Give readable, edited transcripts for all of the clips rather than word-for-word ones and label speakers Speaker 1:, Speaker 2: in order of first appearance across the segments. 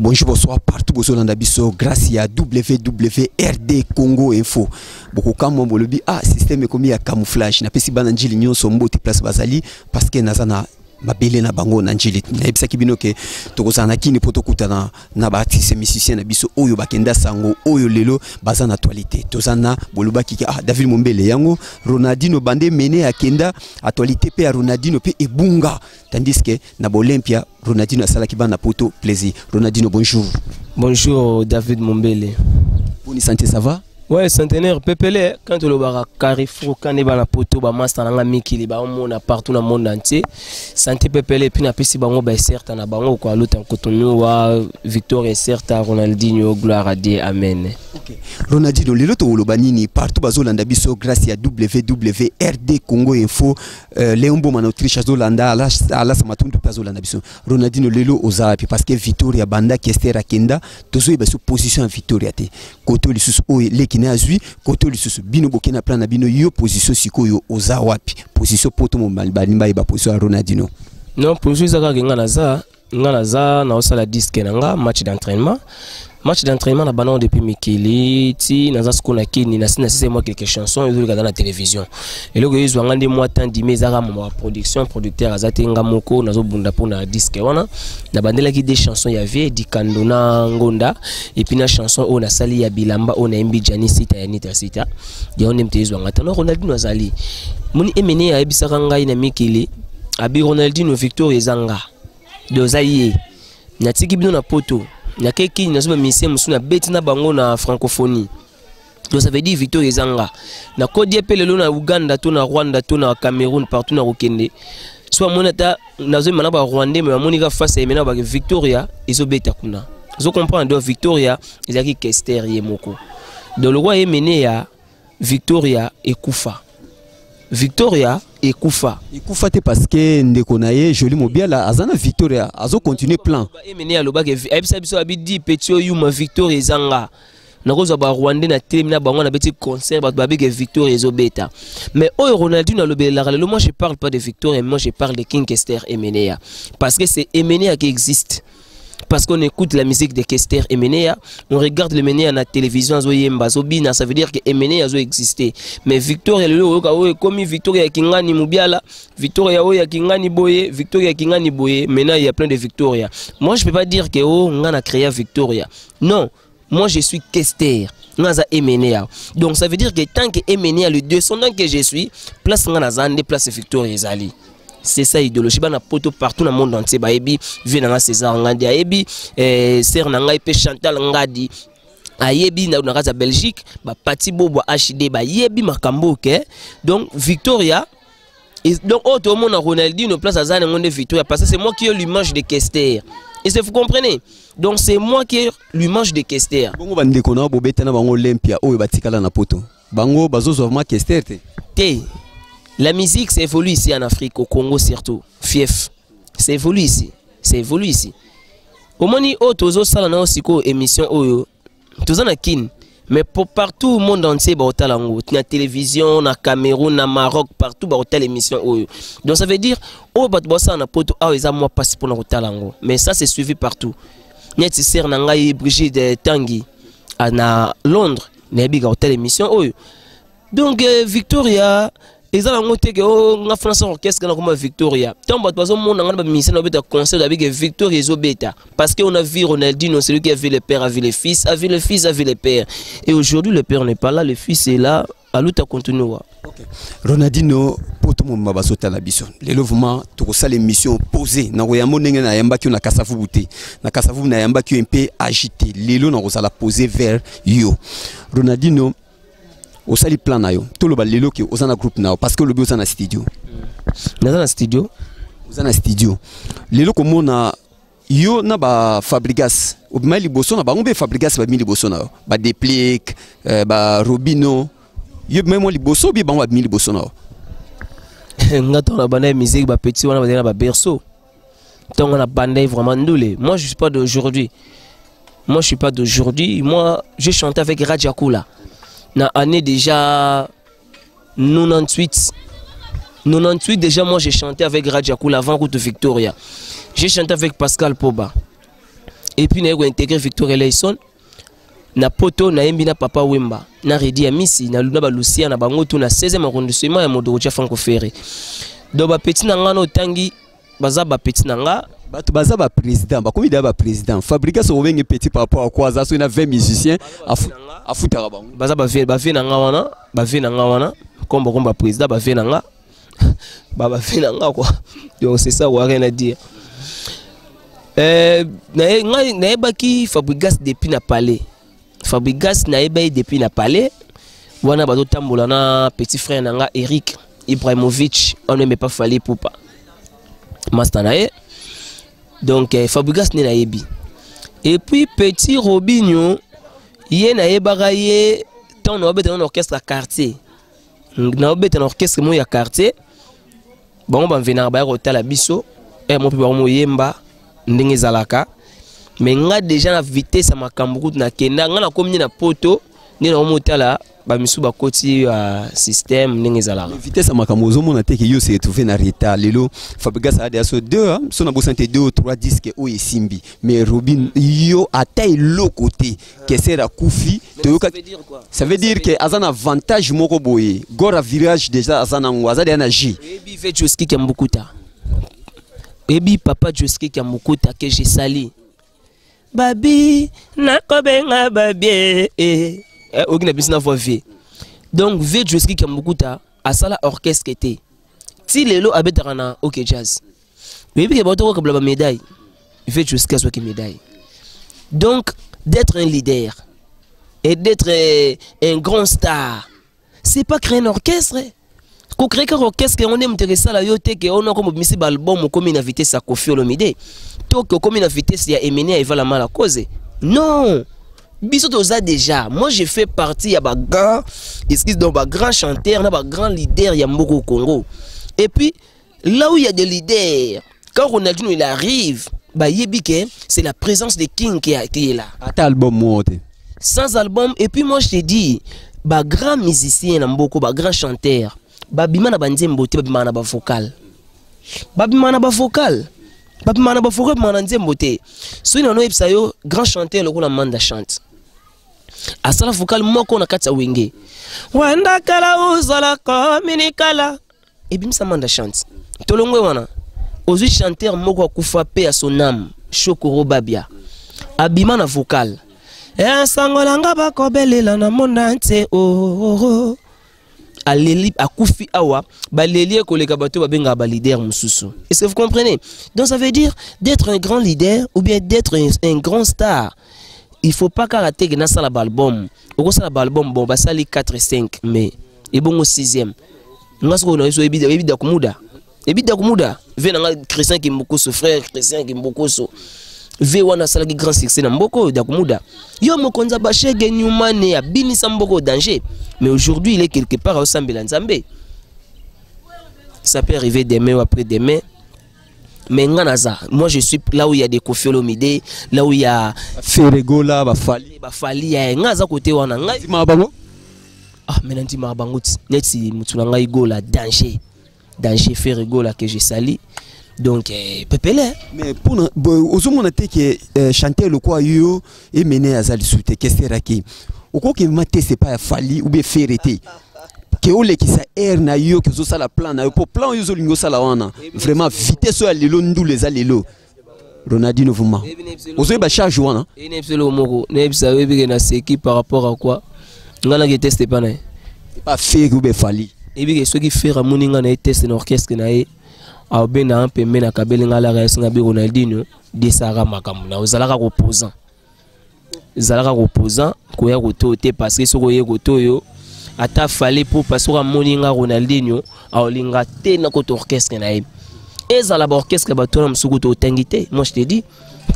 Speaker 1: Bonjour, bonsoir, partout au Zolanda Bisso, grâce à WWRD Congo Info. Beaucoup quand mon bolobi, système comme il y a camouflage, n'a pas si ban anjili nyon sombo ti place basali, parce que nazana mabele na bango nanjili. Na ebisa kibino ke tokozana kini poto kutana na ba artiste musicien na biso oyo bakenda sango oyo lelo bazana actualité. Tozana boloba ki David Mombele yango Ronaldinho bande mené akenda actualité pe ya Ronaldinho pe ebunga. Tandis que na Olympia Ronaldinho asala ki bana poto plaisir. Ronaldinho bonjour.
Speaker 2: Bonjour David Mombele.
Speaker 1: Bonne santé, ça va?
Speaker 2: Ouais, centenaire Pepele quand le bara Carrefour quand il va la poto ba master nga mikili ba on partout dans le monde entier. Santé Pepele puis na pesi bango ba certes na bango ko l'autre en Cotonou wa victoire et certes Ronaldinho gloire à Dieu amen.
Speaker 1: OK. Ronaldinho lelo to lobanini partout bazolanda biso grâce à WWRD Congo Info Léombo man Autriche azolanda ala samatundu bazolanda biso. Ronaldinho lelo ozapi parce que Victoria banda Kestera Kenda tozo ba position en Victoria te. Koto lisusu o lekina azui koto lisusu bino bokena plan na bino yo position sikoyo oza wapi position poto mo balimba ba position Ronaldinho.
Speaker 2: Non, position zaka nga naza na osala disque nanga match d'entraînement. Match d'entraînement na banon depuis Mikili ti naza skona kini na sina c'est moi quelques chansons ils regardent la télévision et le gars ils ont ngandé moi tant d'imé zara mo production producteur azate ngamoko nazo bunda pona disque wana na bandela ki des chansons ya vie di kandona ngonda et puis na chanson on a sali ya bilamba on a mbi jani sita ya nita sita ya on mtezo ngata no Ronaldinho azali muni emene ya ebisaka ngai na Mikili abi Ronaldinho Victor ezanga dozaye na tiki bino na poto na keki na soba mission musuna beti na bango na francophonie. Donc ça veut dire Victor Ezanga na Côte d'Ivoire na Uganda to na Rwanda to na Cameroun partout na Rokende soit monata na zo manaba Rwandais mais monika face à mena ba Victoria ezobeta kuna zo comprendre donc Victoria ezaki Kester yemoko donc le roi emene ya Victoria ekufa Victoria ekufa
Speaker 1: te parce que ndeko na ye joli mobiala azana Victoria azo continuer plan
Speaker 2: emene ya lobaka ebisa biso abidi petio yuma Victoria ezanga na kozo ba Rwandais na termina bango na beti concert ba babike Victoria ezobeta mais oyo Ronaldinho na lobela le moi je parle pas de Victoria moi je parle de King Kester Emenea parce que c'est Emenea qui existe. Parce qu'on écoute la musique de Kester Emenea, on regarde le Emenea à la télévision, ça veut dire que Emenea a existé. Mais Victoria, comme Victoria Kingani Mubiala, Victoria Oya Kingani Boye, Victoria Kingani Boye, maintenant il y a plein de Victoria. Moi je ne peux pas dire que on a créé Victoria. Non, moi je suis Kester. Emenea. Donc ça veut dire que tant que Emenea, le descendant que je suis, place Nganazande, place Victoria Zali. C'est ça idéologie bana poto partout dans le monde entier ba ebi vient César ngadi ebi ser nanga pe Chantal ngadi ayebi na kaza Belgique ba pati bobo HD ba yebi makambo ke donc Victoria et donc tout le monde a Ronaldinho place à Zane monde Victoria parce que c'est moi qui ai l'image de Kester et vous comprenez donc c'est moi qui ai l'image de Kester
Speaker 1: bongo bande kona bobeta na bango Olympia oyo batikala na poto bango bazozo vraiment Kester te. La musique s'évolue ici en Afrique, au Congo surtout. Fief. C'est évolue ici. C'est évolue ici. Au moment où tozo salana aussi ko émission oyo, tozo na kin, mais pour partout au monde entier ba otalango, na télévision, na Cameroun, na Maroc, partout ba otal émission oyo. Donc ça veut dire o bat bossa na poto a eza moi passe pour na otalango. Mais ça c'est suivi partout. Nyeti ser na ngai Brigitte Tanguy na Londres, na biga otal émission oyo. Donc Victoria ils ont monté que on France orchestre comme Victoria. Tant que tout le monde a un ministère de concert avec Victoria Zobeta parce qu'on a vu Ronaldinho, c'est lui qui a vu le père, a vu le fils, a vu le fils, a vu le père. Et aujourd'hui le père n'est pas là, le fils est là. À l'autre continue. Okay. Ronaldinho pour tout le monde va sauter la biso. Les louvements, tout ça les missions posées. Na royamo nenga na yamba ki na kasavu buté. Na kasavu na yamba ki un peu agité. Les lots na la poser vers yo. Ronaldinho au sali plan na yo to lo ba lelo ke ozana groupe na parce que le bio na studio
Speaker 2: na studio
Speaker 1: ozana studio lelo ko mona yo na ba Fabrigas o mali boso na ba ngombe Fabrigas ba mili boso na ba Deplique ba Robino yo même li boso bi ba ngwa mili boso na
Speaker 2: ngato na bana musique ba petit wana ba ba berceau donc on a bandé vraiment ndoulé. Moi je suis pas d'aujourd'hui, moi j'ai chanté avec Radjakula na année déjà 98 déjà moi j'ai chanté avec Radjakula avant Route Victoria. J'ai chanté avec Pascal Poba. et puis na intégrer Victor Eleison na poto na yembi na Papa Wemba na Redi Amisi na Luna Balucia na bango tout na 16e arrondissement ya Modorocha Franco Ferré. Do ba petit na ngano tangi baza ba petit na nga
Speaker 3: bato baza ba président ba komi da ba président Fabrica so bengi petit par rapport à quoi ça so na 20 musiciens afutaka bango
Speaker 2: baza ba vie na nga wana komba président ba vie na nga ba vie na nga quoi. Donc c'est ça, rien à dire. Na baki Fabregas depuis na palais. Fabregas na depuis na palais. Wana bato tambola na petit frère nanga Eric Ibrahimovic, on ne met pas fallu pour pas. Master nae. Donc Fabregas ne na yebi. Et puis petit Robinho, yé na yebaka yé tant na obeta un orchestre à quartier. Na obeta un orchestre mo ya quartier. Bon ban venir ba rotala biso et mo pe ba mo yemba ndenge zalaka. Mais nga déjà na vitesse à makambu na kenda nga na komi na poto ni na mo tala ba misu ba koti système ndenge zalaka.
Speaker 3: Vitesse à makambu zo mona te ke yo se trouver na retard lelo Fabregas a déjà 2 so na bosante 2 ou 3 disques o esimbi mais Robin yo atay lo côté que c'est la Koufi ça veut dire que azana avantage moko boye gora virage déjà azana ngwaza na J
Speaker 2: ebi fait Joski Kambukuta ebi papa Joski Kambukuta que j'ai sali babi nakobenga babi ogina bisna voix vie donc ve Joski Kambukuta asala orchestre était ti lelo abetarana OK jazz ebi ke bato ko kabla ba médaille ve Joski aso ki médaille. Donc d'être un leader et d'être un grand star, c'est pas créer un orchestre. Quand créer un orchestre, on aime intéressé la yote que on a comme misi album comme une vitesse à Koffi Olomide. Toi comme une vitesse il y a Eminem et va la mal à cause. Non. Biso toza déjà. Moi j'ai fait partie ya ba grand excuse donc ba grand chanteur, na ba grand leader ya Mboko Congo. Et puis là où il y a des leaders, quand Ronaldinho il arrive, bah yebike c'est la présence de King qui est là.
Speaker 3: Ata album monte.
Speaker 2: Sans album et puis moi je te dis ba grand musicien na Mboko, ba grand chanteur, ba bima na banzembo te ba bima na ba vocal. Ba bima na ba vocal. Ba bima na ba vocal ba na nzembo te. So ina no epsa yo grand chanteur lokola manda chante. Asala vocal moko na kati ya wenge. Wanda kala uzala kominikala. Et bimsa manda chante. Tolongwe wana. Ozu chanteur moko akufa pe à son âme, Chokoro Babia. Abima na vocal. E sangolanga bakobelela na monde entier oh. Aleli akufi awa, baleli koleka bato babenga ba leader mususu. Est-ce que vous comprenez? Donc ça veut dire d'être un grand leader ou bien d'être un grand star. Il faut pas karater que na sala album. Oko sala album bon ba sali 4 et 5 mais et bon au 6e. Ngasko na iso ebida kumuda. Ebida kumuda ve na Christian Kimbukuso frère Christian Kimbukuso ve wana sala ki grand succès na Mboko da kumuda yo mokonza ba shege nyumane abinisa Mboko danger mais aujourd'hui il est quelque part au Sambela Nzambe. Ça peut arriver demain ou après demain mais nganaza moi je suis là où il y a des Koffi Olomide, là où il y a
Speaker 3: Ferregola
Speaker 2: Bafali ya ngaza côté wana ngai
Speaker 3: mabango
Speaker 2: ah mais nanti mabango neti mutuna ngai gola danger Ferregola que je sali. Donc pepele
Speaker 3: mais pour ozomona te que chanter le quoi yo et mener à zali soute que c'est raki oko que mate c'est pas fali ou bien ferrete que ole qui ça air na yo que zo sala plan na yo pour plan yo zo lingo sala wana vraiment vitesse ya lelo ndu les alelo Ronaldinho vuma ozo ba charge wana
Speaker 2: et nepselo moko nepsa webike na seki par rapport à quoi ngana ke teste pas na
Speaker 3: pas faire ou bien fali
Speaker 2: et bien ceux qui fait ramoninga na test na orchestre na e a ben na peu mena kabelinga la res na bi Ronaldinho de sara makambu na ozalaka reposant ko ya goto te parce que soko ye goto yo ata fallait pour parce que ramoninga Ronaldinho a olinga te na ko orchestre na e ezala ba orchestre ba tona msuku to tengité. Moi je te dis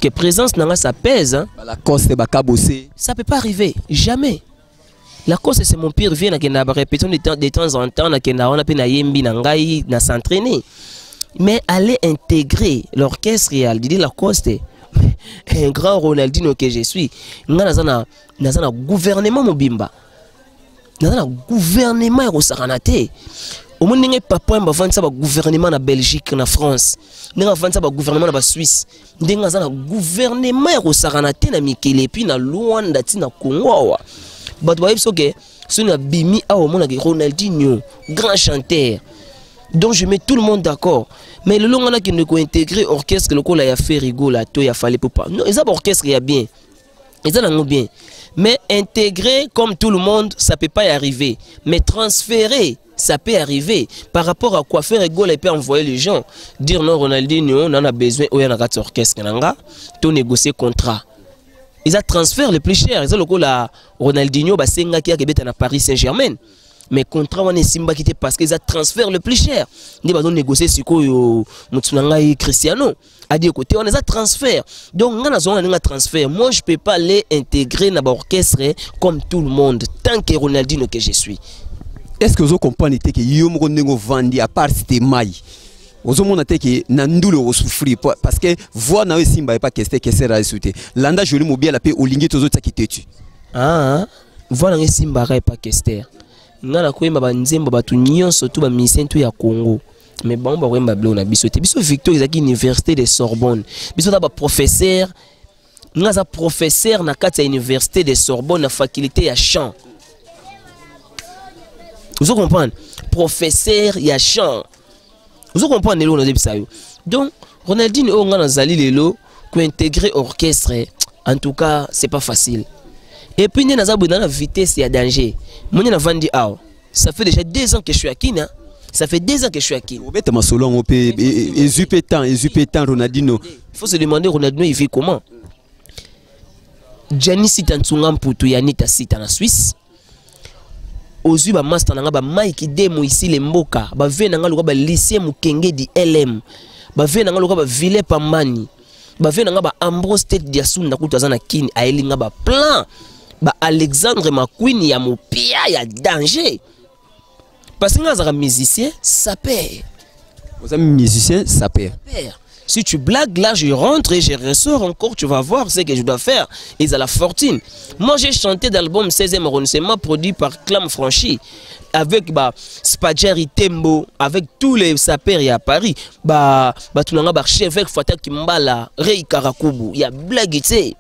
Speaker 2: que présence nanga ça pèse hein.
Speaker 3: La coste ba kabosé
Speaker 2: ça peut pas arriver jamais. La cause c'est mon pire vient na répétition de temps en temps na kenda on appelle na yembi na ngai na s'entraîner mais aller intégrer l'orchestre réel dit la cause un grand Ronaldinho que je suis nga nazana gouvernement mobimba nazana gouvernement ko saranate au moins n'est pas point avant ça gouvernement na Belgique na France n'est avant ça gouvernement na Suisse n'est ça gouvernement au Saranate na Mikele puis na Luanda ti na Congo wa but wa que ce na bimi a au monde Ronaldinho grand chanteur donc je mets tout le monde d'accord mais le long on a qui ne ko intégrer orchestre le ko la ya fait rigoler to ya fallait pas non ils a orchestre ya bien ils ont bien mais intégrer comme tout le monde ça peut pas y arriver mais transférer ça peut arriver par rapport à quoi faire rigoler et puis envoyer les gens dire non Ronaldinho on en a besoin ou y a un orchestre nanga to négocier contrat ils a transfert le plus cher ils ont le coup la Ronaldinho ba senga qui a kebeta na Paris Saint-Germain mais contrat on est simba qui était parce qu'ils a transfert le plus cher ni ba négocier siko yo mutsunanga Cristiano a dit côté on les a transfert donc on a transfert moi je peux pas les intégrer dans l'orchestre comme tout le monde tant que Ronaldinho que je suis.
Speaker 3: Est-ce que vous comprenez que yo mo ndenge vandi à part c'était mai vous monate que nandule au souffrir parce que voix na simba pas que c'est rajouté landa joli mobile la paix olingi tozo tsakite tu
Speaker 2: ah voix na simba pas que ngala koyemba banzembo batu nyonso tu ba misentu ya Congo mais bon ba wemba blo na biso te biso Victor ezaki université de Sorbonne biso ta ba professeur ngaza professeur na kati ya université de Sorbonne na faculté ya chant vous comprenez professeur ya chant vous comprenez lelo na debisa yo donc Ronaldinho ngana zali lelo ko intégrer orchestre en tout cas c'est pas facile et puis na zabu dans la vitesse ya danger moi na vandi aw ça fait déjà 2 ans que je suis à Kina ça fait 2 ans que je suis à Kina
Speaker 3: obeta masolon op ezupetan Ronaldinho
Speaker 2: il faut se demander Ronaldinho il vit comment Gianni Sitantunga Mputu Yanita Sita na Suisse ozu ba master nanga ba Mike Demo ici les mboka ba venanga luka ba lycée Mukenge di LM ba venanga luka ba Ville Pambani ba venanga ba Ambrose State Diasunda kutazana Kini aelinga ba plan ba Alexandre McQueen ya mopia ya danger parce que nous sommes musiciens ça paie
Speaker 3: vous êtes musicien ça paie
Speaker 2: si tu blagues là je rentre et je ressors encore tu vas voir ce que je dois faire ils ont la fortune moi j'ai chanté d'album 16e arrondissement produit par Clam Franchi avec Spadjeri Tembo avec tous les sapeurs à Paris tunanga ba chef avec Fata Kimbala Rei Karakubu il y a blague tu sais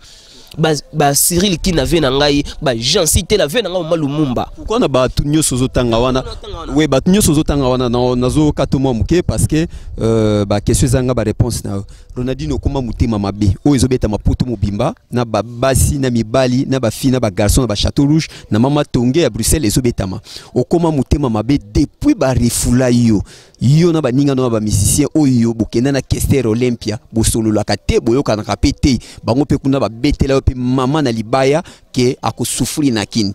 Speaker 2: Cyril qui n'avait nangai Jean cité la venanga Malumumba
Speaker 3: pourquoi na ba tunyo sozotanga wana oui ba tunyo sozotanga wana nazo katomo muke parce que question zanga ba réponse na Ronaldinho koma mutema mabe o ezobeta maputo mobimba na ba basi na mibali na ba fille na ba garçon na ba château rouge na mama tonge ya Bruxelles ezobetama okoma mutema mabe depuis ba refula yo na ba ninga no ba musicien oyo bokenda na Kester Olympia bosolola kate boyoka na kapete bango pe kuna ba betela pe maman na libaya ke akosufuri na kini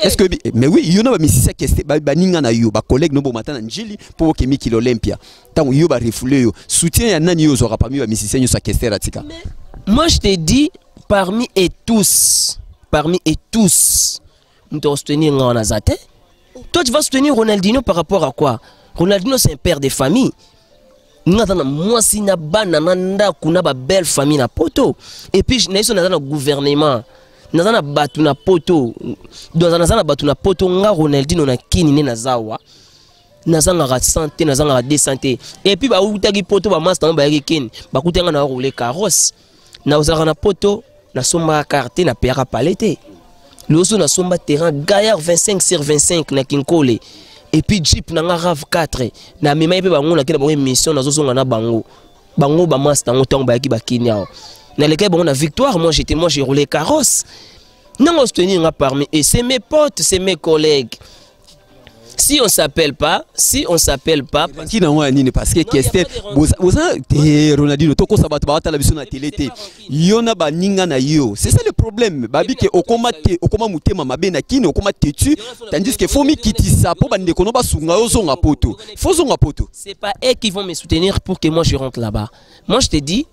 Speaker 3: est-ce que mais oui yo na ba musicien Kester ba ninga na yo ba collègue no bo matana njili po ke Mikil Olympia tant yo ba refule yo soutien ya nani yo zora parmi ba musicien yo sa Kester atika
Speaker 2: moi je te dis parmi et tous nous devons soutenir Nganazate toi tu vas soutenir Ronaldinho par rapport à quoi Ronaldinho c'est un père de famille moi si na bana nanda kuna ba belle famille na poto et puis na iso na gouvernement na batu na poto dans na batu na poto nga Ronaldinho na kini ne na zawa na zanga santé na zanga de santé et puis ba utaki poto ba master ba yekini ba kutenga na rouler carrosse na uzaka na poto na somba carte na pera palette loso na somba terrain Gaillard 25/25 na Kinkole et puis Jeep na RAV 4 na mema pe bango na kila bango mission na zozonga na bango ba master ngotango ba yaki ba kinyao na lequel bango na victoire moi j'ai roulé carrosse non on se tenir parmi et c'est mes potes c'est mes collègues si on s'appelle pas
Speaker 3: qui na wa nini parce que Kester boza Ronaldinho toko sabato ba tala biso na télé te yo na ba ninga na yo c'est ça le problème babi ke okoma mutema mabe na kini okoma tetu tandis que faut mi kitisa po bande kono ba sunga yo zonga poto faut zonga poto
Speaker 2: c'est pas eux qui vont me soutenir pour que moi je rentre là-bas moi je te dis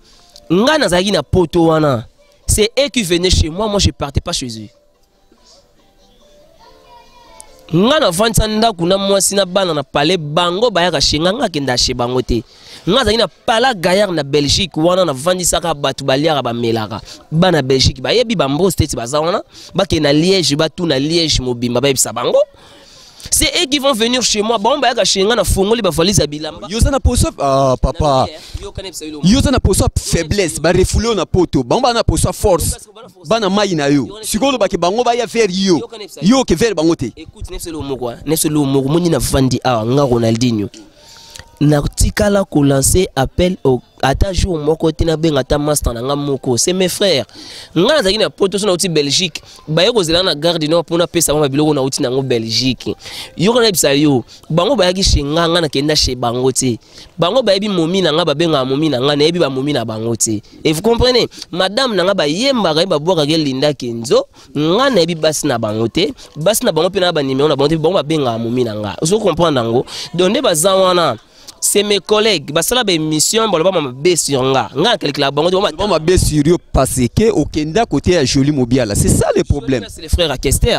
Speaker 2: nga nazaki na poto wana c'est eux qui venaient chez moi je partais pas chez eux nga na vantsa ndako na mwasi na bana na pale bango bayaka shenga nga kenda chez bango te nga zaki na pala Gaillard na Belgique wana na vandisaka batu baliaka bamelaka bana Belgique bayebi Ambrose State baza wana bake na Liège batu na Liège mobimba bayebisa bango C'est eux qui vont venir chez moi. Bon, bah, chez moi, na fongoli ba valise bilamba.
Speaker 3: Yo ça na poso papa. Yo ça na poso faiblesse, ba refoulé na poto. Bon ba na poso force. Ba na mai na yo. Sikolo ba ke bango ba ya faire yo. Yo ke faire bango te.
Speaker 2: Écoute, nefse lo moko, nefse lo moko moni na vandi a nga Ronaldinho. Na tikala ko lancer appel au ata jour moko tina benga ta master na nga moko. C'est mes frères. Nga na zaki na poto so na uti Belgique. Ba yo kozela na garde no pona pesa ba biloko na uti na ngo Belgique. Yo kana bisa yo. Bango ba yaki shinga nga na kenda chez bango te. Bango ba yebi momi na nga ba benga momi na nga na yebi ba momi na bango te. Et vous comprenez? Madame na nga ba yemba ga ba boka ke Linda Kenzo. Nga na yebi basi na bango te. Basi na bango pe na ba numéro na bango te. Bango ba benga momi na nga. Vous comprenez ngo? Donne ba zawana. C'est mes collègues, bah ça la mission, bah là ma baisse sur nga quelque la bango,
Speaker 3: bah ma baisse sur eux parce que au Kenda côté à Jolie Mobiala, c'est ça le problème.
Speaker 2: C'est les frères à Kester.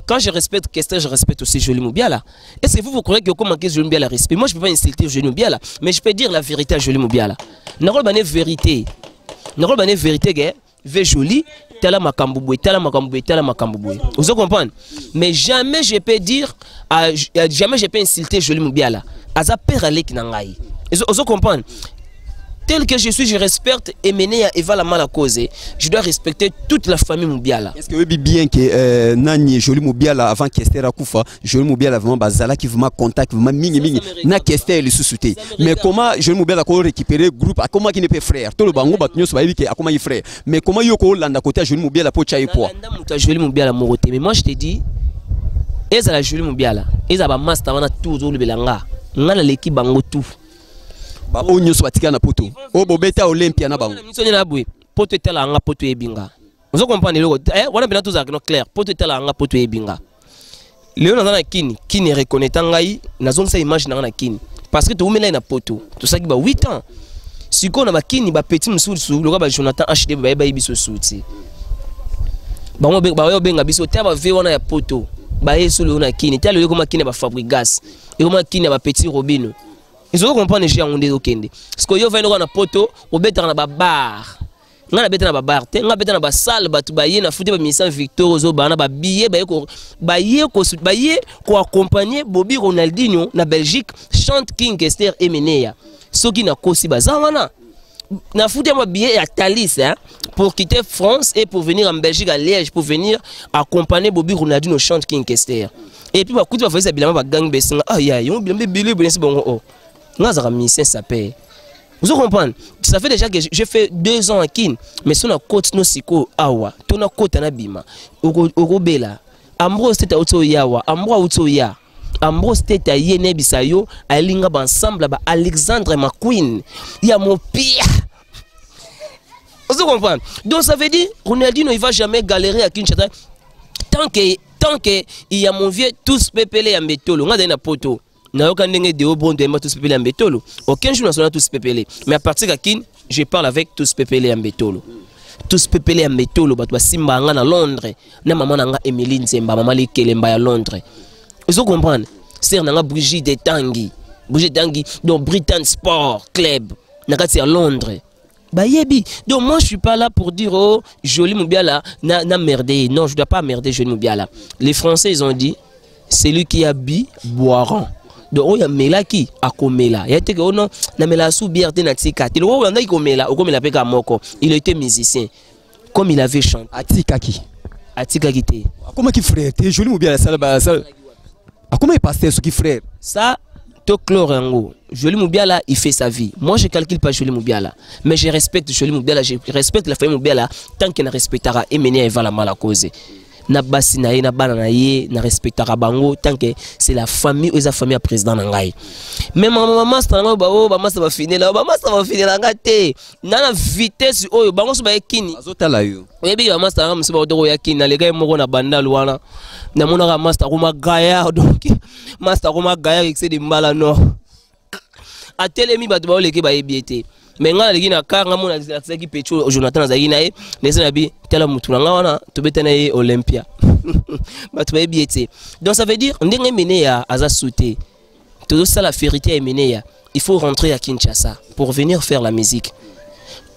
Speaker 2: Quand je respecte Kester, je respecte aussi Jolie Mobiala. Et c'est vous croyez que comment que Jolie Mobiala respecte? Moi je peux pas insulter Jolie Mobiala, mais je peux dire la vérité à Jolie Mobiala. N'arrête pas vérité, n'arrête pas vérité gars, ve Jolie. Tala makamboué, tala makamboué, tala makamboué. Vous comprenez? Mais jamais je peux dire, jamais je peux insulter Jolie Mobiala. Aza père alek nangai. Vous comprenez? Tel que je suis, je respecte Emenea Eva la mala cause. Je dois respecter toute la famille Mobiala.
Speaker 3: Est-ce que vous bien que Nani Jolie Mobiala avant Kester Akoufa, Jolie Mobiala vraiment bazala qui vraiment contact vraiment mingi na Kester le sous-souté. Mais comment Jolie Mobiala a récupéré groupe à comment qui ne peut frère. Tout le bango batnyo so babi que comment il frère. Mais comment yoko landa côté Jolie Mobiala pour chaye poids.
Speaker 2: Landa Jolie Mobiala moroté. Mais moi je te dis eza la Jolie Mobiala, eza ba master wana tout zo le belanga. Ngana l'équipe bango tout.
Speaker 3: Ba onyo swatika na poto. O bobeta Olympia na bango.
Speaker 2: Misoni na bwe. Poto tela nga poto ebinga. Vous comprenez le wana bina tout ça no clair. Poto tela nga poto ebinga. Léon na kini reconnaît ngai na zone sa image na kini. Parce que tu umela na poto. Tout ça qui ba 8 ans. Siko na makini ba petit msusu loka ba Jonathan HD ba ba biso suti. Bango ba yo benga biso te ba ve wana ya poto. Ba yesu le na kini. Telo yo koma kini ba Fabregas. Et comment qui n'a pas petit Robino. Ils ont compris les gens ont des okende. Parce que yo va na poto, au better na ba bar. Na better na ba bar, te na better na ba salle ba tu ba yé na foot ba mission Victor zo ba na ba billet ba yé ko accompagner Bobby Ronaldinho na Belgique chante King Kester Emenea. Ce qui na kosi ba zawana. Na foot ba billet à Thalys hein pour quitter France et pour venir en Belgique à Liège pour venir accompagner Bobby Ronaldinho chante King Kester. Et puis, bah, quand tu vas faire ça, bah, gang baissant, ah, ya, yon bien billet, bien, c'est bon, oh. Nous avons mis ça paye. Vous comprenez? Ça fait déjà que j'ai fait 2 ans à Kin, mais si on a côte, nos siko, awa, ton a côte, na bima, au bela, Ambrose, c'était auto yawa, Ambrose, auto ya, Ambrose, c'était yene bisayo, alinga, ensemble, bah, Alexandre McQueen, il y a mon pire. Vous comprenez? Donc, ça veut dire, Ronaldinho, il ne va jamais galérer à Kinshasa tant que il y a mon vieux tous pépélé en bétolo, on a des poto. Na aucun de haut bon de tous pépélé en bétolo. Aucun jour national tous pépélé. Mais à partir de Kin, je parle avec tous pépélé en bétolo. Tous pépélé en bétolo, bah toi Simba nga na Londres. Na maman nga Emeline Zemba, maman li Kelemba à Londres. Vous comprenez? C'est nga Brigitte Tanguy. Brigitte Tanguy dans Britain Sport Club. Na kati à Londres. Bah yebi. Donc moi je suis pas là pour dire oh Jolie Mobiala n'a merdé. Non, je dois pas merder Jolie Mobiala. Les Français ils ont dit c'est lui qui habille boiran. Donc oh y a mela qui a komela. Il a été que oh non na mela sous bière de natika. Il oh on a komela, o komela peka moko. Il était musicien. Comme il avait chanté.
Speaker 3: Atika qui?
Speaker 2: Atika qui était.
Speaker 3: Comment qui frère? T'es Jolie Mobiala ça ça. Comment il passe ce qui frère?
Speaker 2: Ça Jolie Mobiala, il fait sa vie. Moi, je ne calcule pas Jolie Mobiala. Mais je respecte Jolie Mobiala, je respecte la famille Mobiala tant qu'elle ne respectera Emenea Eva la mala cause. Na basi na ye, na bana na ye, na respectera bango tant que c'est la famille ou la famille à président nangai. Mais maman, ça va finir là, ça va finir là, gâté. Na la vitesse, oh, bango so ba ekini.
Speaker 3: Azotala yo.
Speaker 2: Ebi maman ça va msiba odoro yakini, na lega moko na banda luana. Na mona master kuma gaya donc master kuma gaya qui c'est de mbala no. A telemi batu ba oleke ba ebiete. Mais nga leki na kanga mona ki pecho Jonathan Zagi na ye, nese na bi tela mutu na wana to betana ye Olympia. Batu ba ebiete. Donc ça veut dire ndenge Emenea aza sauté. Tout ça la vérité Emenea, il faut rentrer à Kinshasa pour venir faire la musique.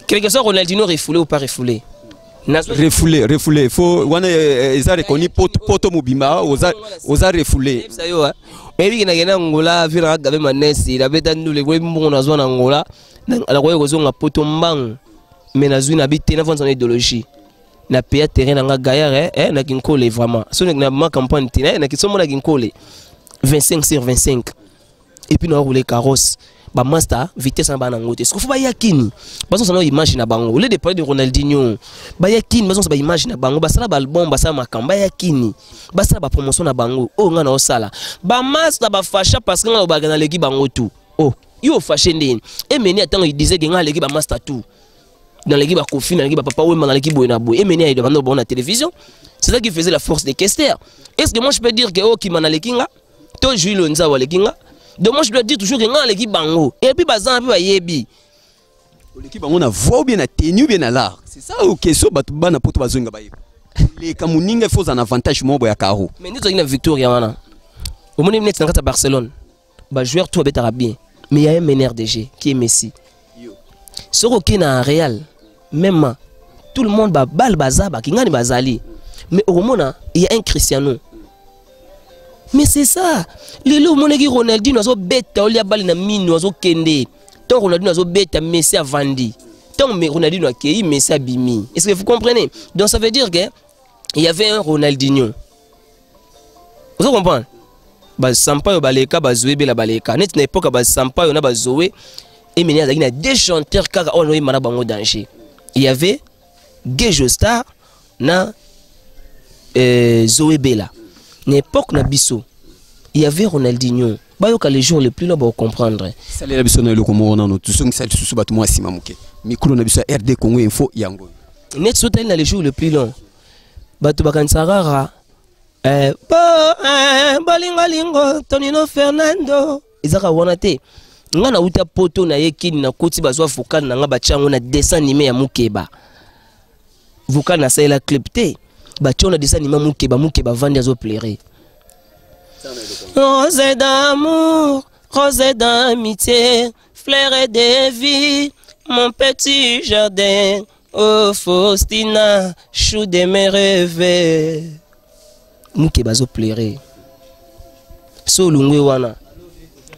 Speaker 2: Quelque soit Ronaldinho refoulé ou pas refoulé.
Speaker 3: refoulé faut wana eza reconnu poto mobimba oza refoulé
Speaker 2: ebi kina ngola vina gabe manesi la beta ndule kwe mbongo na zona ngola ala kwa kozonga poto mbang mais na zuna bité na fond son idéologie na payer terrain nga gaillard na kinkole vraiment so na ma campagne tina na kisomo na kinkole 25 sur 25 et puis na rouler carrosse ba master vitesse na bana ngote ce faut ba yakini baso sana image na bango le de parler de Ronaldinho ba yakini baso ba image na bango ba sala ba album ba sala makamba yakini ba sala ba promotion na bango oh nga na osala ba master ba fasha parce que nga ba na l'équipe bango tout oh yo fâché ndeni et meni attends il disait que nga l'équipe ba master tout dans l'équipe ba Kofi dans l'équipe ba Papa Wemba dans l'équipe Boenaboy et meni il devant la télévision c'est ça qui faisait la force des Kester. Est-ce que moi je peux dire que oh qui mana lekinga to Jules Lonza wa lekinga. Donc moi je dois dire toujours que nga l'équipe bango et puis bazan puis ba yebi
Speaker 3: l'équipe bango na voix bien na tenue bien na l'art c'est ça ou question batu bana poto bazonga ba yebi les kamuninga faut un avantage mobo ya karo
Speaker 2: mais nous avons une victoire wana au moins net na Barcelone ba joueur tout betara bien mais il y a un meneur de jeu qui est Messi soko qui na Real même tout le monde ba bal bazaba ki ngani bazali mais au moment il y a un Cristiano. Mais c'est ça. Les lots mon équipe Ronaldinho azo beta olia bali na mino azo kende. Tant Ronaldinho azo beta Messi a vandi. Tant Ronaldinho a kei Messi a bimi. Est-ce que vous comprenez? Donc ça veut dire que il y avait un Ronaldinho. Vous comprenez? Ba Sampaio baleka ba Zoé bela baleka. Net na époque ba Sampaio na ba Zoé et meni azaki na deux chanteurs kaka on oyi mana bango danger. Il y avait Gejo Star na Zoé Bela. N'époque na biso il y avait Ronaldinho bayoka les jours les plus là pour comprendre
Speaker 3: ça les biso na eloko mo na no tout ça sali susu bato moi sima muke micro na biso RD Congo info yango
Speaker 2: net sotel na les jours les plus longs bato bakansarara balingalingo Tonino Fernando izaka wana te nga na uta poto na yekini na koti bazwa vocal na nga bachango na dessin animé ya Mukeba vocal na ça la clip te on a des animaux Mukeba vendre aux pleurer. Rose d'amour, rose d'amitié, fleur de vie, mon petit jardin. Oh Faustina, chou de mes rêves. Mukeba zo pleurer. So lungwe wana.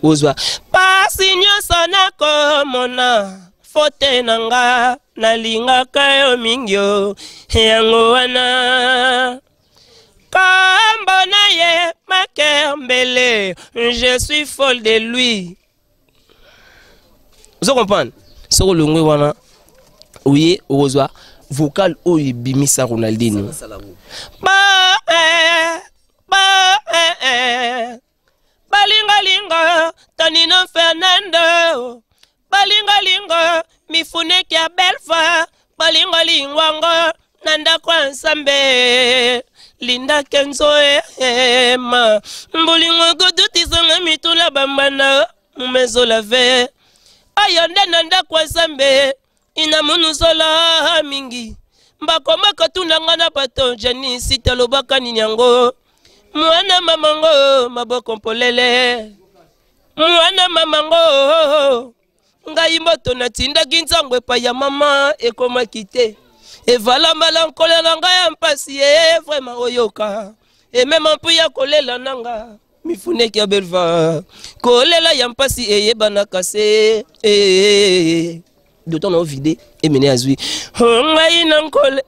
Speaker 2: Ozwa. Pasinyo sana komona. Fote nanga nalinga kayo mingyo yango wana kambona ye makembele je suis folle de lui. Vous comprenez? Soko longwe wana oye ozwa vocal oyi bimisa Ronaldinho balinga Tonino Fernando balinga mifuneki ya belfa balinga lingwango nanda kwa nsambe linda kenzo ema mbulingo goduti zonga mitula bambana mumezo lave ayonde nanda kwa nsambe ina munusola mingi mbakoma katunda na bato jani sitalobaka ninyango mwana mamango maboko mpolele mwana mamango ngai moto na tinda ginzangwe pa ya mama ekoma kite evala mbala na ngai ya mpasi vraiment oyoka et même mpu ya kolela nanga mifuneki ya belva kolela ya mpasi eyebana kase d'autant na vide et mené azui ngai na nkole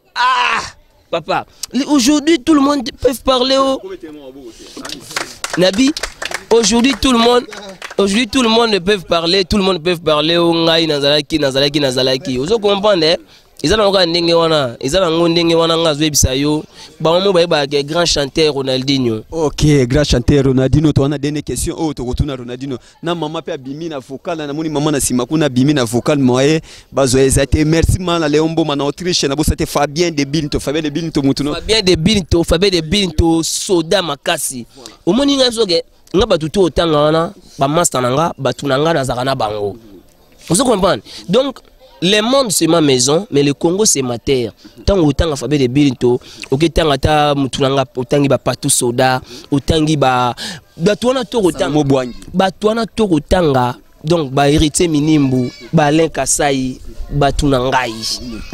Speaker 2: papa aujourd'hui tout le monde peut parler au Nabi. Aujourd'hui tout le monde peut parler, tout le monde peut parler au ngai nazalaki. Vous comprenez? Ils ont un ndenge wana, ils ont un ndenge wana ngazwe bisayo. Ba mo ba grand chanteur Ronaldinho.
Speaker 3: OK, grand chanteur Ronaldinho to wana dene question oh to kotuna Ronaldinho. Na mama pe abimi na vocal na moni mama na sima kuna bimi na vocal moye bazo ezate merci man Leombo man Autriche na bo c'était Fabien de Binto mutuno. Fabien
Speaker 2: de Binto soda makasi. Au moni ngazoge nga batutu otanga wana ba master nanga batunanga na zakana bango. Vous comprenez? Donc le monde c'est ma maison mais le Congo c'est ma terre. Tant otanga Fabien de Binto, OK tanga ta mutunanga otangi ba patu soda, otangi ba batuana to otanga
Speaker 3: mobwangi.
Speaker 2: Batuana to otanga donc ba héritier minimbu ba lenka sai batunangai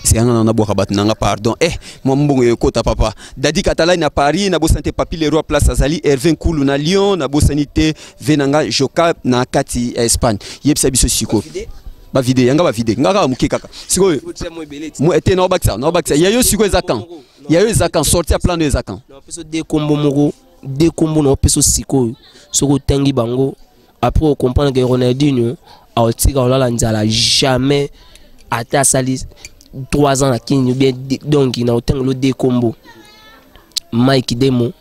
Speaker 3: c'est un an aboka batunanga pardon moi mbongo ekota papa dadi Katala na Paris na bosante papi le roi place azali Hervé Nkulu na Lyon na bosanité venanga Joka na kati Espagne yebisa biso siko ba vide yanga ba vide ngaka muke kaka siko mo ete na obaksa yayo siko ezakan yayo ezakan sortir plan de ezakan
Speaker 2: na peso de kombo na peso siko soko tangi bango après on comprend que Ronaldinho a tika olala nzala jamais ata sali 3 ans à Kenya bien donc il a autant le de combo Mike Demo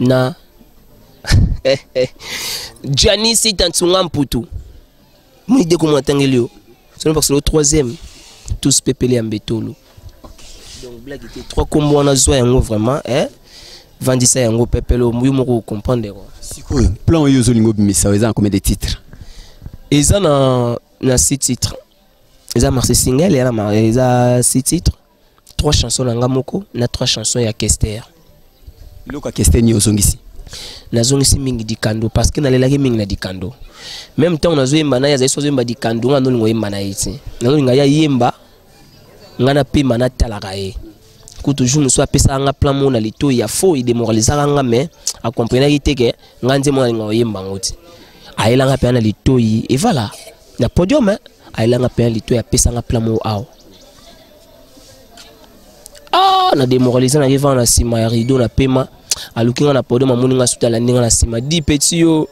Speaker 2: na Gianni Sitantunga Mputu moi de comment tangelio c'est parce que le troisième tous pepele ambetolo donc blague était 3 combos on a joué vraiment Vandisa yango pepelo muyu moko comprendre quoi
Speaker 3: siko plan yo zolingo bimisa eza combien de titres
Speaker 2: eza na 6 titres eza marché single eza 6 titres 3 chansons na ngamoko na 3 chansons ya Kester
Speaker 3: loka Kester ni ozongisi
Speaker 2: na zongisi mingi dikando parce que na lelaki mingi na dikando même temps na zo yemba na ya zo yemba dikando ngano lingo yemba na yiti na linga ya yemba ngana pema na talaka ye toujours nous soit pesa nga plan mon alito ya faux il démoralisera nga mais a comprendre ki teke nganze mo nga yemba ngoti ayela nga pe na lito yi et voilà na podium ayela nga pe lito ya pesa nga plan mo aw na démoraliser na vivant na sima ya rideau na pema aluki nga na podium amoni nga suta la ndinga na sima di petit yo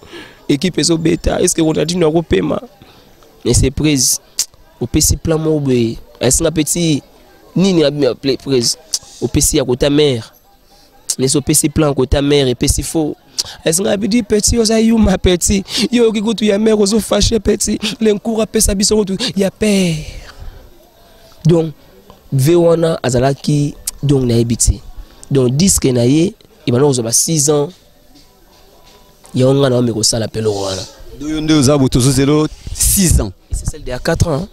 Speaker 2: équipe so beta est-ce que on a dit na ko pema mais c'est prise au petit plan mo be est-ce nga petit nini a bien appelé prise au PC à côté mère les au PC plan côté mère et PC faux est-ce qu'on a dit petit aux ayou ma petit yo qui goûte ya mère aux fâché petit l'encours à pesa biso tout ya père donc vewana azalaki donc na ebiti donc disque na ye il va nous 6 ans ya on na meko sala pelo wana
Speaker 3: do nde ozabu tozo 6 ans
Speaker 2: c'est celle de 4 ans.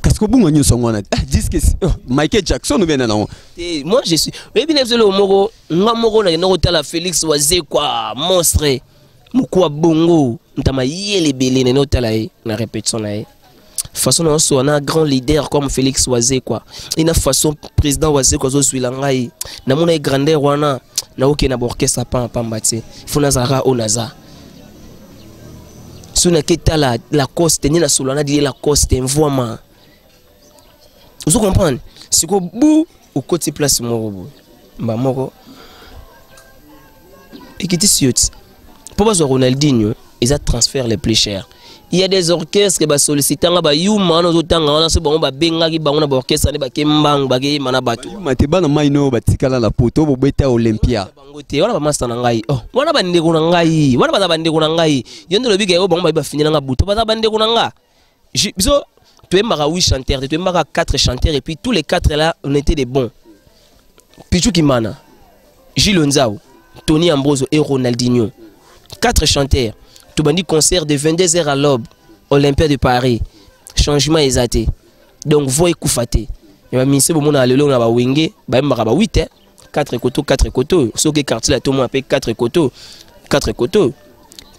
Speaker 3: Qu'est-ce que vous avez dit Michael Jackson ou bien non?
Speaker 2: Moi je suis. Mais bien sûr le moro, ngamoro na nota la Félix Oise quoi, monstre. Mukwa bongo, ntama yele belé na nota la na répétition na. Façon on a un grand leader comme Félix Oise quoi. Ina façon président Oise quoi zo suila ngai. Na mona grandeur wana na oké na orchestre pa mbati. Fona zara onaza. Sona ketala la coste ni na solana di la coste envoiement. Vous comprenez? Si vous avez au côté place moro moro et qui est pour Ronaldinho ils a transfert les plus chers. Il y a des orchestres qui sollicitent ba yuma no zotanga wana se bon ba benga ki ba ona ba orchestre ne ba kembang ba ke mana batu
Speaker 3: mateba na maino batikala la poto bo beta Olympia
Speaker 2: bangote wana ba master na ngai wana ba ndeko na ngai wana ba ndeko na ngai yondo lobi ke ba ba finir na buto ba ndeko na nga biso tu es 8 chanteurs, tu es 4 chanteurs et puis tous les 4 là on était des bons. Pichu Kimana, Gilles Onzao, Tony Ambroso et Ronaldinho. 4 chanteurs. Tu bandit concert de 22h à l'aube, Olympia de Paris. Changement exaté. Donc voix Koufate. Il va mincer bon na lelo na ba wenge, ba mbaka 8 4 koto. Ce que quartier là tout le monde appelle 4 koto. 4 koto.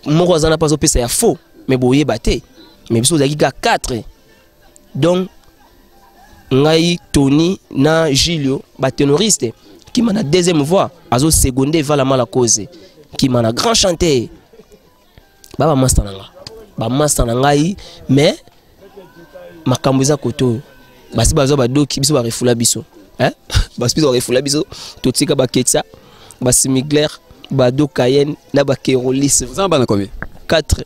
Speaker 2: Mon voisin n'a pas opé ça faux, mais boye baté. Mais biso zaki 4. Donc ngai Tony na Gilio ba ténoriste qui m'a na deuxième voix azo seconde valamment la cause qui m'a na grand chanteur ba master na ngai mais makambo za koto basi bazo ba doki biso ba refula biso basi biso refula biso totika ba ketsa ba simigler ba do Cayenne na ba Kerolis
Speaker 3: vous en bana combien
Speaker 2: 4.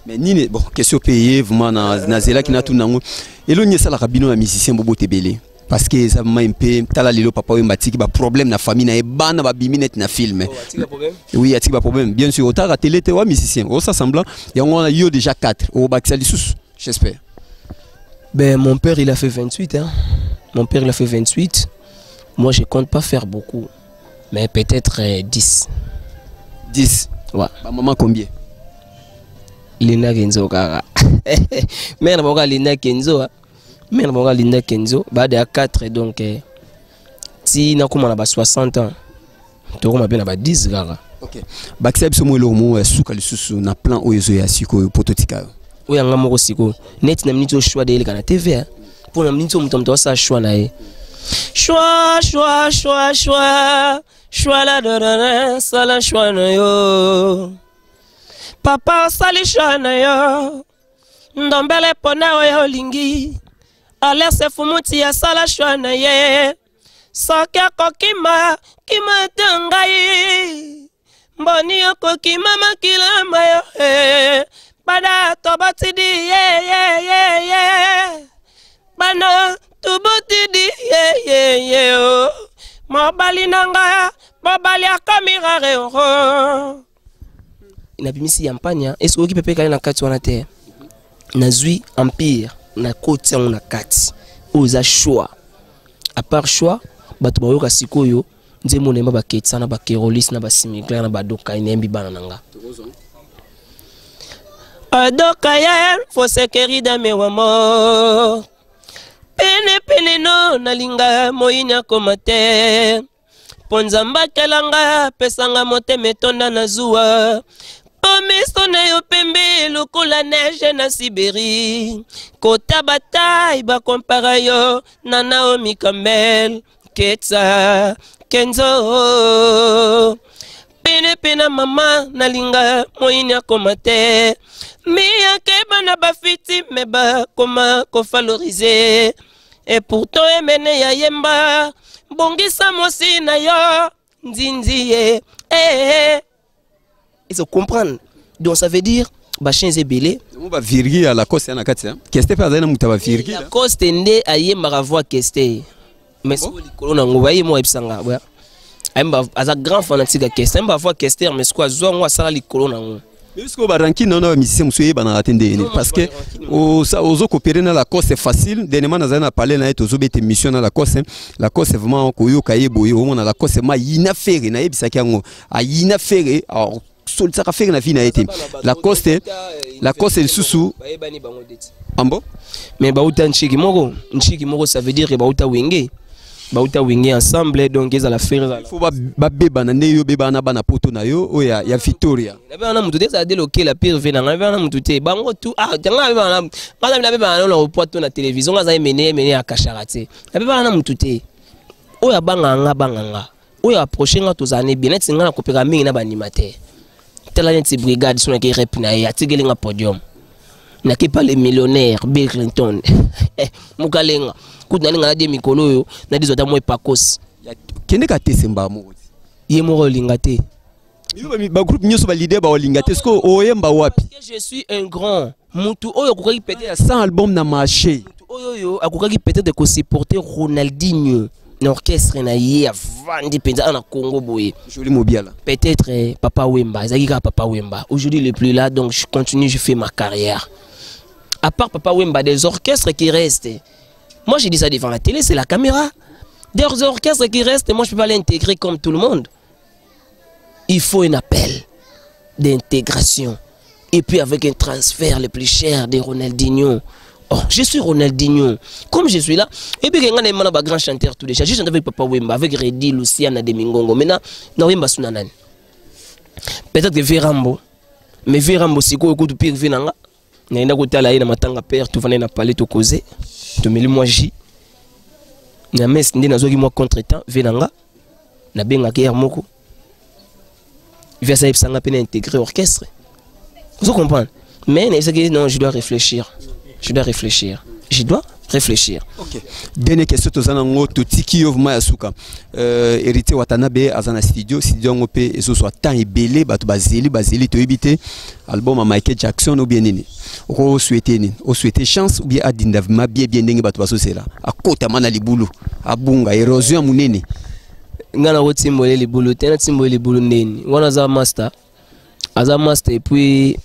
Speaker 3: Mais ni bon question payé vraiment na zela qui na tout nango elo nyesa la kabino ya musicien bobo tebele parce que ça m'a un peu tala lelo papa we matiki ba problème na famille na ebana ba biminet na film oui atika ba problème bien sûr otara télé te wa musicien au ça semblant y a yo déjà 4 au baxali sous j'espère.
Speaker 2: Ben mon père il a fait 28 hein. Mon père il a fait 28. Moi je compte pas faire beaucoup mais peut-être 10.
Speaker 3: 10.
Speaker 2: Ouais.
Speaker 3: Ba maman combien?
Speaker 2: Lina Kenzo kaka. Mais on va Lina Kenzo. Mais on va Lina Kenzo. Bah de 4 donc si na comme on a 60 ans. Tu on bien à 10 kaka.
Speaker 3: OK. Baxab so mo lo mo suka lisusu na plan oyezo ya siko pototika.
Speaker 2: oya nga moko siko net na minute au choix de la TV pour na minute mutamto sa choix na ye choix la dorana sala choix na yo papa sali choix na yo ndombele pona oyo lingi ale se fumuti ya sala choix na ye soki akokima kima tangai mboni okokima makilamba yo bada tobatidi bana tubutidi oh mobali nanga mobali akamirare oh inabimisi yampanya est-ce que pepe kale na kati wana te nazui empire na koti na kati oza choix à part choix bato bayoka sikoyo nzemo nemba baketsa na bakerolis na basimigler na badoka inembi bana nanga adoka ya fo sekeri da mewamo pene no nalinga moyinya komate ponzamba kelanga pesanga mote metonda na zuwa pomeso na yo pembe lokola neige na Sibérie kota bataille ba compara yo na Naomi Campbell Ketsa Kenzo pene mama nalinga moyinya komate Mia keba na bafiti meba koma ko valoriser et pourtant emene ya yemba bongisa mosi na yo nzinziye ils se comprennent donc ça veut dire bachin zebele
Speaker 3: on va virgule à la coste na katia keste pa na mutaba virgule
Speaker 2: la coste nde ayemba ravoi keste mais so likolo na ngoba yemo ebisanga bwa ayemba aza grand fanatique keste ayemba ravoi keste mais quoi zo ngwa sala likolo na ngo.
Speaker 3: Est-ce que Baranki non a musicien monsieur bana atteindre parce que aux coopérer dans la course c'est facile dernièrement nous avons parlé na eto zobete mission dans la course c'est vraiment koyoka yeboyo on a la course ma yina faire na yebisaki yango a yina faire solisa ka faire na vie na été la course est susu ambo
Speaker 2: mais bauta nchiki moko ça veut dire que bauta wenge bauta wenge ensemble donc ils la faire
Speaker 3: il faut ba beba na ndeyo beba na bana poto na yo oya ya Victoria
Speaker 2: na bana mutu ça déloquer la pire vena na bana mutu te bango tout tanga bana na beba na poto na télévision ngaza mené akasharate na beba na mutu te oya banganga oya approcher nga tozane bien net nga na kopera mingi na ba animateur tela neti brigade sona ke rep na ya tigelinga podium na ke pas les millionnaires Bill Clinton mukalenga kuna ninga de mikolo yo na dizota mo epakos
Speaker 3: kende ka tesemba mo
Speaker 2: ye mo lingate
Speaker 3: ba groupe nyoso ba leader ba lingate sko oyemba wapi
Speaker 2: je suis un grand mutu oyo kokaki peut-être
Speaker 3: 100 albums na marché
Speaker 2: oyo akokaki peut-être de supporter Ronaldinho l'orchestre na ye avandi penza na Congo boye
Speaker 3: joli mobiala
Speaker 2: peut-être Papa Wemba ezaki Papa Wemba aujourd'hui il est plus là donc je continue je fais ma carrière à part Papa Wemba des orchestres qui restent. Moi, j'ai dit ça devant la télé, c'est la caméra. Des orchestres qui restent, moi, je ne peux pas l'intégrer comme tout le monde. Il faut un appel d'intégration. Et puis, avec un transfert le plus cher de Ronaldinho. Oh, je suis Ronaldinho. Comme je suis là, et puis, il y a un grand chanteur tout déjà. J'ai chanté avec Papa Wemba, avec Reddy, Luciana, Demingongo. Maintenant, non, Wemba Sunanan. Peut-être que Vérambo. Mais Vérambo, c'est quoi, écoute, pire Vénanga. Naenda kutala ina matanga père tu vana na parler to causer to meli moi ji na mes ndi nazoki moi contretemps venanga na benga guerre moko versa ipsanga pena intégrer orchestre vous comprenez mais non je dois réfléchir
Speaker 3: OK dernière question tozana ngo to tiki yo vma yasuka hérité Watanabe azana studio ngope ezo so temps ebele bato bazeli to ebité album à Michael Jackson ou bien nini o souhaiter chance ou bien adinda ma bien ndenge bato basosela akota mana libulu abunga érosion munene
Speaker 2: ngana wotimbolé libulu tena timbolé libulu neni wana za master et puis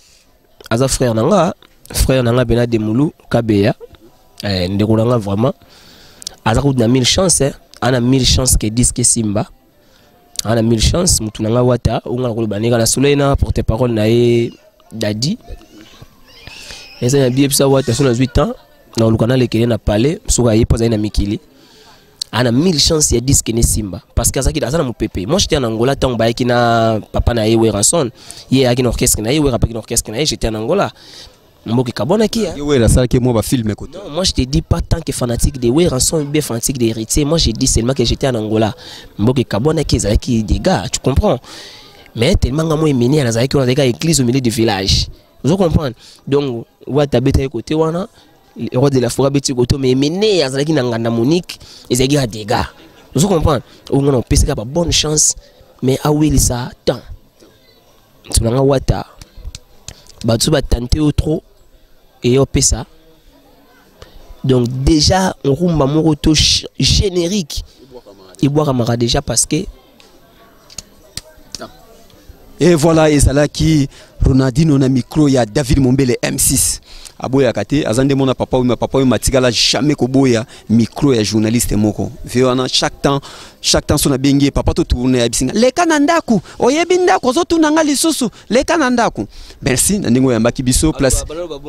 Speaker 2: aza frère nanga bena demulu kabeya ndekolanga vraiment aza ko na 1000 chances ana 1000 chances que disque Simba ana 1000 chances mutu nanga wata unga ko banika na solena porte parole na e dadi eza na biepsa wata sona 8 ans na lukana lekele na palais soka yepoza na mikili ana 1000 chances ya disque ne Simba parce que azaki azana mupepe moi j'étais en Angola tant ba na papa na Ewe Ranson ye aki na orchestre na Ewe rapaki na orchestre na j'étais en Angola Mboki Kabonaki.
Speaker 3: Ouais, la salle que moi va filmer.
Speaker 2: Non, moi je te dis pas tant que fanatique de Way, rançon bien fanatique des héritiers. Moi j'ai dit seulement que j'étais en Angola. Mboki Kabonaki, qui des gars, tu comprends? Mais tellement moi mené à la des gars église au milieu du village. Vous comprenez? Donc, ouais, t'as bêté côté wana, le roi de la forêt bêté côté, mais mené à la Nganda Monique, ils ont des gars. Vous comprenez? On a pesé pas bonne chance, mais à oui ça tant. Tu n'as pas wata, bah tu vas tenter au trop et au pesa. Donc déjà on roule mon auto générique. Il boit camara déjà parce que.
Speaker 3: Et voilà, et c'est là qui Ronaldinho na micro, il y a David Mombele M6. Aboya kate, azande mona papa ou matigala jamais koboya micro ya journaliste moko. Véana chaque temps son abengé papa to tourner abisinga. Leka nandaku, oyebinda ko zo tunanga lisusu, leka nandaku. Merci, ndingo ya mbaki biso place.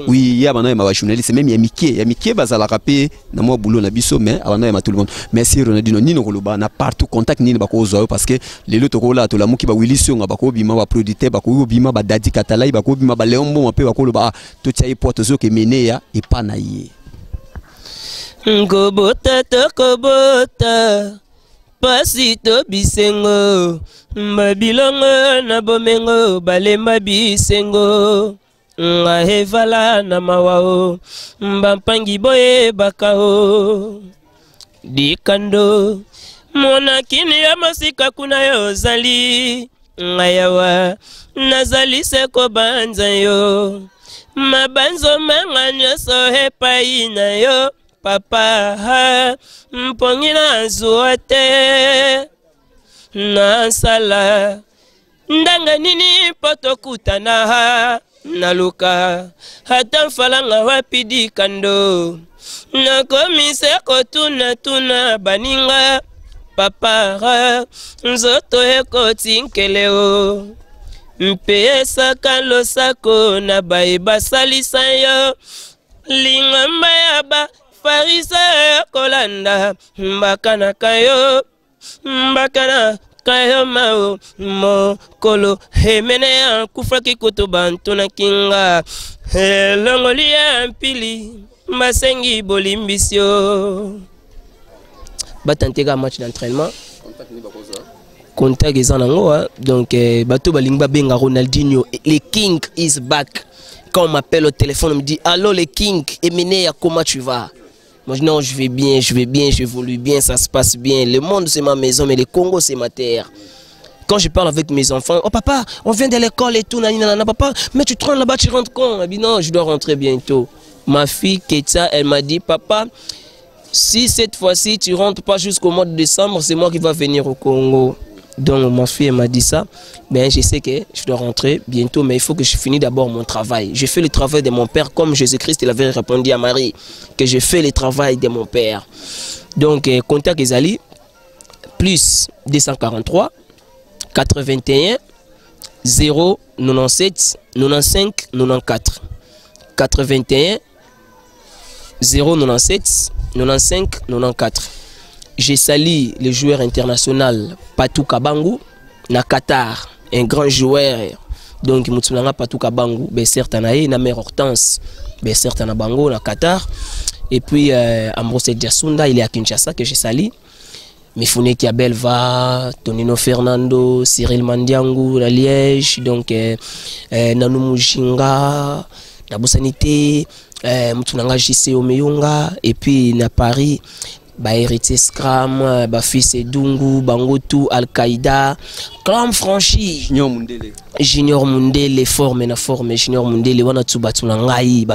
Speaker 3: Oui, ya bana ma journaliste même ya Mickey bazala rapé na mo boulot na biso mais abana ma tout le monde. Merci Ronaldinho nino koloba na partout contact nini bako zo parce que les loto ko la to la muki ba Willis nga bako bima ba producteur bako bima ba Dadi Katalai bako bima ba Leombo un peu bako loba to tia porte zo ke meneya et pas naïe.
Speaker 2: Kobota to kobota pasito bisengo mabilongo na bomengo balema bisengo nga hevala na mawao mbampangi boye bakao dikando mona kini ya masika kuna yo zali ngayawa nazali seko banza yo mabanzo manga nyoso hepai na yo papa ha mpongi na zuate na sala ndanga nini poto kutana ha naluka hata falanga wapidi kando na komise tuna baninga papa ha nzoto eko tinkeleo mpesa kalo sako na baiba salisa yo lingamba ya ba farisa kolanda mbakana kayo mao mokolo hemene kufaki kutuba ntuna kinga longoli ya mpili masengi bolimbisio batanteka match d'entraînement contact ezanango donc bato balingba benga Ronaldinho le king is back. Quand on m'appelle au téléphone on me dit allô le king Emine comment tu vas? Moi je dis non je vais bien, j'évolue bien, ça se passe bien. Le monde c'est ma maison mais le Congo c'est ma terre. Quand je parle avec mes enfants, oh papa on vient de l'école et tout, nanana, papa mais tu te rends là-bas tu rentres quand? Elle dit non je dois rentrer bientôt. Ma fille Ketia elle m'a dit papa si cette fois-ci tu rentres pas jusqu'au mois de décembre c'est moi qui va venir au Congo. Donc ma fille m'a dit ça, ben je sais que je dois rentrer bientôt, mais il faut que je finisse d'abord mon travail. Je fais le travail de mon père comme Jésus-Christ il avait répondu à Marie, que je fais le travail de mon père. Donc contact Ezali, plus 243, 81, 0, 97, 95, 94. 81, 0, 97, 95, 94. J'ai sali le joueur international Patou Kabangu na Qatar, un grand joueur. Donc Moutounanga Patou Kabangu, ben certes anaye na mère Hortense, ben certes na Bango na Qatar. Et puis Ambrose Diasunda, il est à Kinshasa que j'ai sali. Mifune Kiabelva, Tonino Fernando, Cyril Mandiangu na Liège, donc Nanou Mujinga, Nabusanité, Moutounanga JC Omeyunga, et puis na Paris. Ba héritier Scram, ba fils Dungu, Bangotu, Al-Qaïda, Clam franchi. Junior Mundele, forme na forme, Junior Mundele, wana tu batunangai,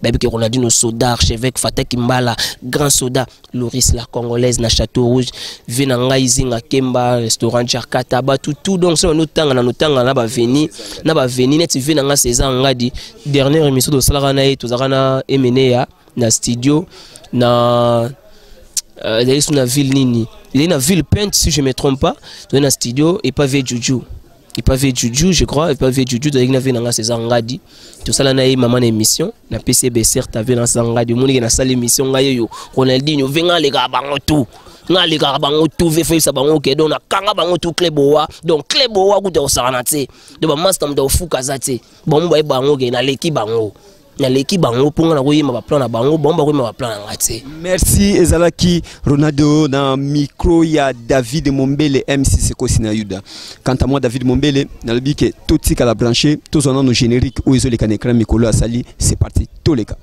Speaker 2: baby ke Ronaldinho Soda, archevêque Fatek Mbala, grand soda, Loris la Congolaise na Château Rouge, Venangai Zinga Kemba, restaurant Jarkata, tout donc c'est nous tanga na ba veni net Venanga César ngadi, dernière émission de Salarana et Tozarana Emenea na studio na il est dans la ville Nini. Il est dans la ville peinte si je ne me trompe pas. Il est dans le studio et pas vu Juju. Il pas vu Juju, je crois. Il pas vu Juju. Il est dans la saison Ngadi. Tout ça, là, il y a maman émission. La PCB certes avait dans la Ngadi. Il y a dans la émission. Ronaldinho, venga les gars, bango tout. Nga les gars, bango tout. Vefe ça bango ke donc na kanga bango tout Kleboa. Donc Kleboa ku de osanate. De ba master de ofuka zate. Bon ba bango ke na leki bango. naleki bango ponga na koyema ba plan na bango bomba koyema ba plan na ngate.
Speaker 3: Merci ezalaki Ronaldo na micro ya David Mombele MC Sekosi na Yuda. Quant à moi David Mombele na lobi ke tout tika la brancher tous on a nos génériques où ils ont les canecrans Mikolo Asali, c'est parti tous les cas.